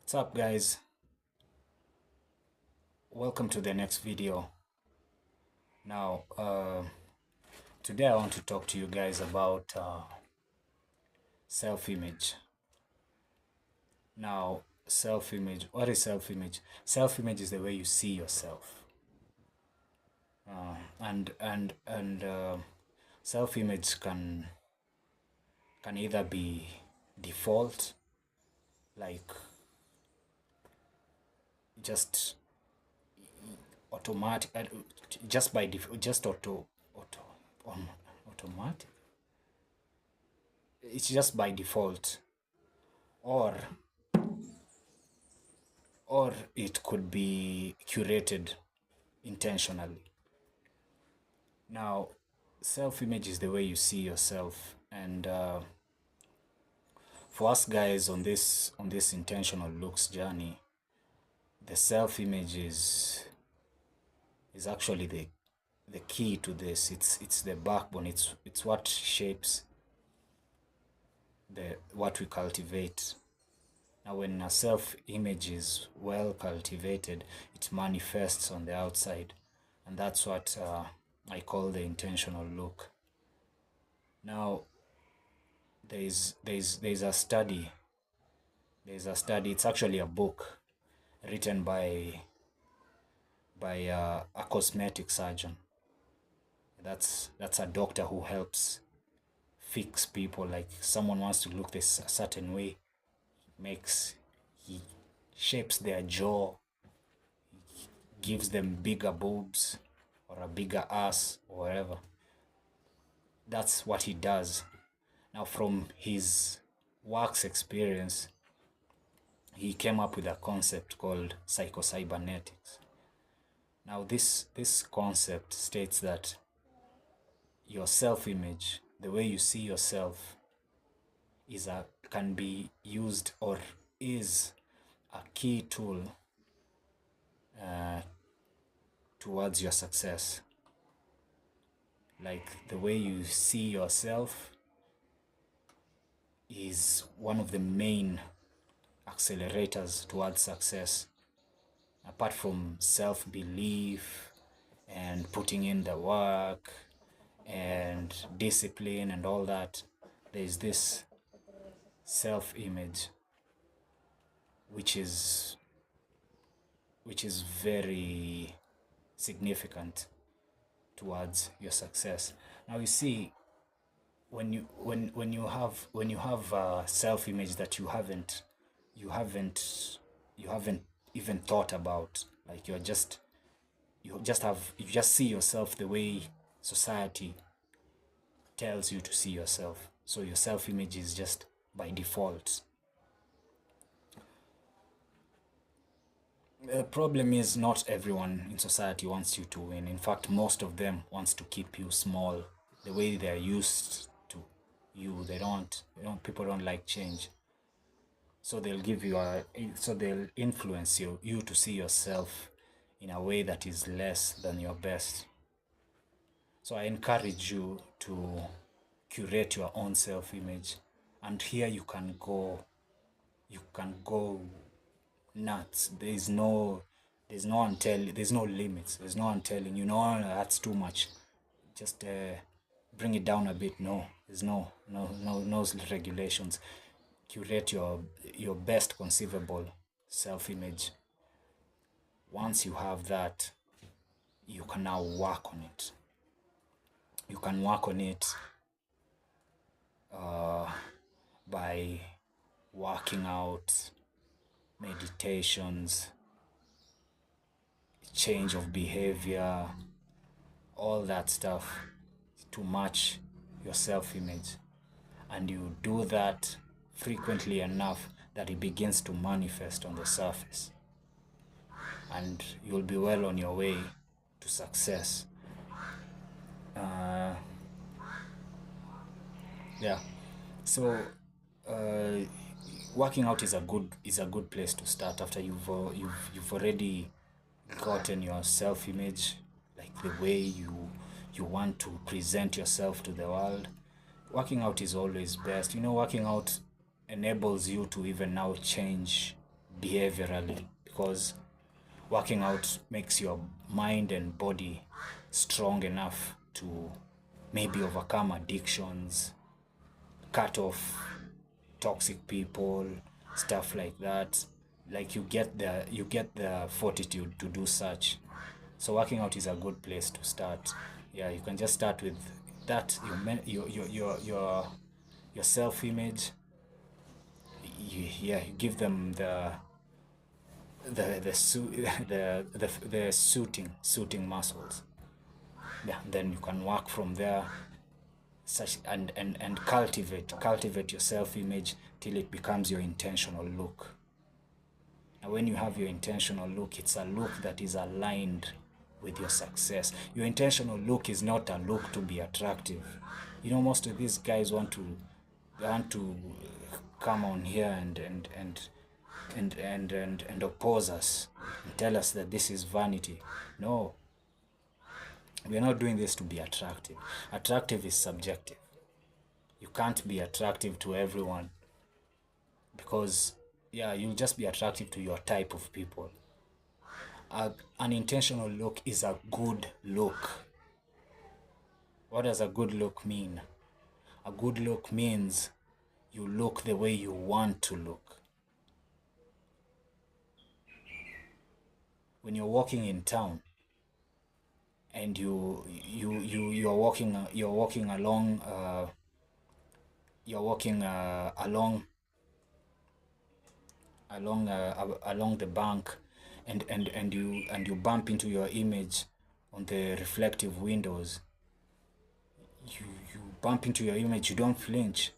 What's up, guys? Welcome to the next video. Now, today I want to talk to you guys about self-image. Now, self-image. What is self-image? Self-image is the way you see yourself, and self-image can either be default, like just automatic, just by default, just automatic. It's just by default, or it could be curated intentionally. Now, self-image is the way you see yourself, and for us guys on this intentional looks journey, the self-image is actually the key to this. It's the backbone. It's what shapes what we cultivate. Now, when a self-image is well cultivated, it manifests on the outside, and that's what I call the intentional look. Now, there's a study. It's actually a book written by a cosmetic surgeon. That's a doctor who helps fix people. Like someone wants to look this a certain way, he shapes their jaw, gives them bigger boobs or a bigger ass or whatever. That's what he does. Now, from his work's experience, he came up with a concept called cybernetics. Now, this concept states that your self-image, the way you see yourself, can be used, or is a key tool towards your success. Like, the way you see yourself is one of the main accelerators towards success. Apart from self-belief and putting in the work and discipline and all that, there's this self-image which is very significant towards your success. Now, you see, when you have a self-image that you haven't even thought about, like you just see yourself the way society tells you to see yourself. So your self-image is just by default. The problem is not everyone in society wants you to win. In fact, most of them wants to keep you small. The way they're used to you, people don't like change. So they'll they'll influence you to see yourself in a way that is less than your best. So I encourage you to curate your own self-image, and here you can go nuts. There's no limits. There's no one telling you, no, that's too much, just bring it down a bit. No, there's no regulations. Curate your best conceivable self-image. Once you have that, you can now work on it. You can work on it by working out, meditations, change of behavior, all that stuff to match your self-image. And you do that frequently enough that it begins to manifest on the surface, and you'll be well on your way to success. Yeah, so working out is a good place to start after you've already gotten your self-image, like the way you want to present yourself to the world. Working out is always best. Working out enables you to even now change behaviorally, because working out makes your mind and body strong enough to maybe overcome addictions, cut off toxic people, stuff like that. Like you get the fortitude to do such. So working out is a good place to start. Yeah, you can just start with that. Your self image. Yeah, you give them the the suiting muscles. Yeah, then you can work from there, such and cultivate your self image till it becomes your intentional look. Now when you have your intentional look, it's a look that is aligned with your success. Your intentional look is not a look to be attractive. You know, most of these guys want to come on here and oppose us and tell us that this is vanity. No, we are not doing this to be attractive. Attractive is subjective. You can't be attractive to everyone, because yeah, you'll just be attractive to your type of people. An intentional look is a good look. What does a good look mean? A good look means you look the way you want to look. When you're walking in town and you're walking along you're walking along the bank, and you bump into your image on the reflective windows. You bump into your image, you don't flinch.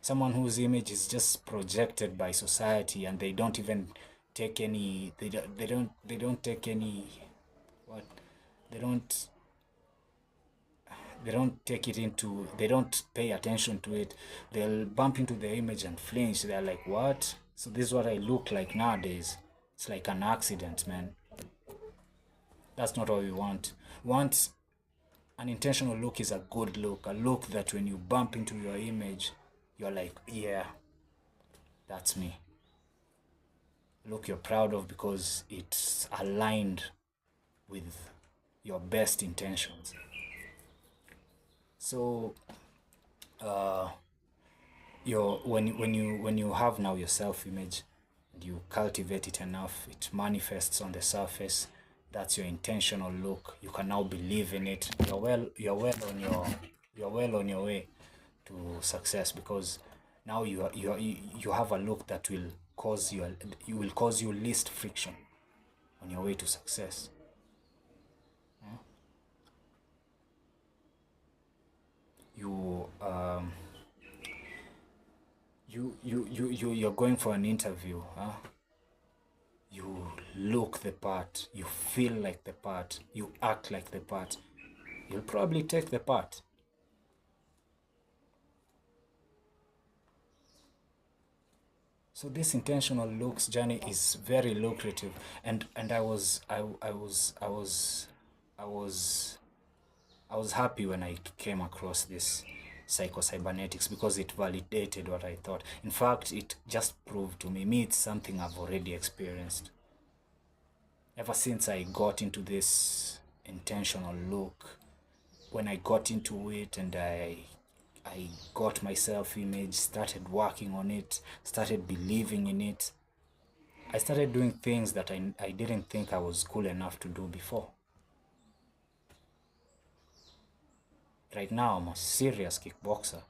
Someone whose image is just projected by society, and they don't even take any they don't take any what they don't they don't take it into they don't pay attention to it. They'll bump into the image and flinch. They're like, what? So this is what I look like nowadays. It's like an accident, man. That's not what we want. Want An intentional look is a good look, a look that when you bump into your image, you're like, yeah, that's me. Look you're proud of because it's aligned with your best intentions. So when you have now your self-image and you cultivate it enough, it manifests on the surface. That's your intentional look. You can now believe in it. You're well on your way to success, because now you have a look that will cause you least friction on your way to success. You you're going for an interview, huh? You look the part, you feel like the part, you act like the part. You'll probably take the part. So this intentional looks journey is very lucrative, and I was happy when I came across this psycho-cybernetics, because it validated what I thought. In fact, it just proved to me it's something I've already experienced. Ever since I got into this intentional look, when I got into it and I got my self-image, started working on it, started believing in it, I started doing things that I didn't think I was cool enough to do before. Right now, I'm a serious kickboxer.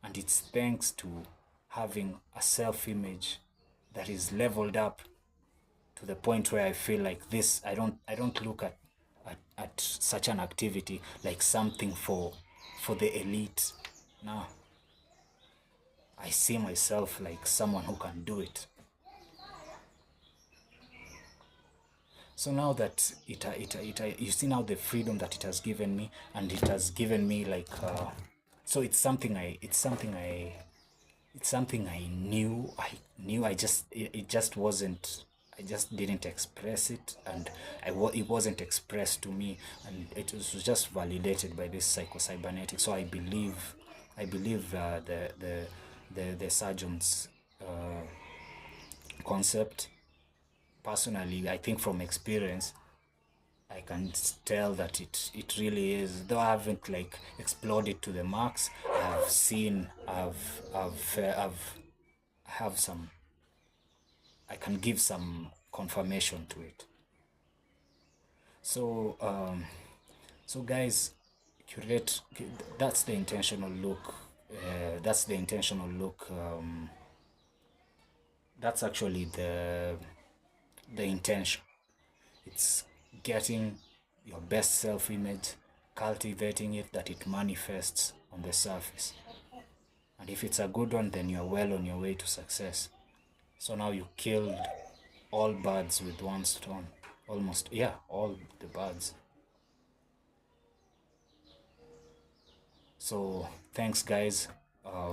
And it's thanks to having a self-image that is leveled up to the point where I feel like this. I don't look at such an activity like something for the elite. No, I see myself like someone who can do it. So now that you see now the freedom that it has given me, and it has given me like so it's something I knew. It just wasn't. I just didn't express it, and it wasn't expressed to me, and it was just validated by this psycho-cybernetics. So I believe the surgeons concept. Personally, I think from experience, I can tell that it really is. Though I haven't like explored it to the max, I've seen, I've have some. I can give some confirmation to it. So, so guys, curate. That's the intentional look. That's the intentional look. That's actually the intention. It's getting your best self-image, cultivating it that it manifests on the surface. And if it's a good one, then you're well on your way to success. So now you killed all birds with one stone. Almost, yeah, all the birds. So thanks, guys,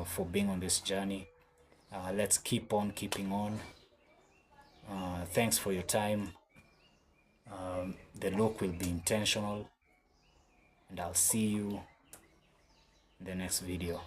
for being on this journey. Let's keep on keeping on. Thanks for your time. The look will be intentional, and I'll see you in the next video.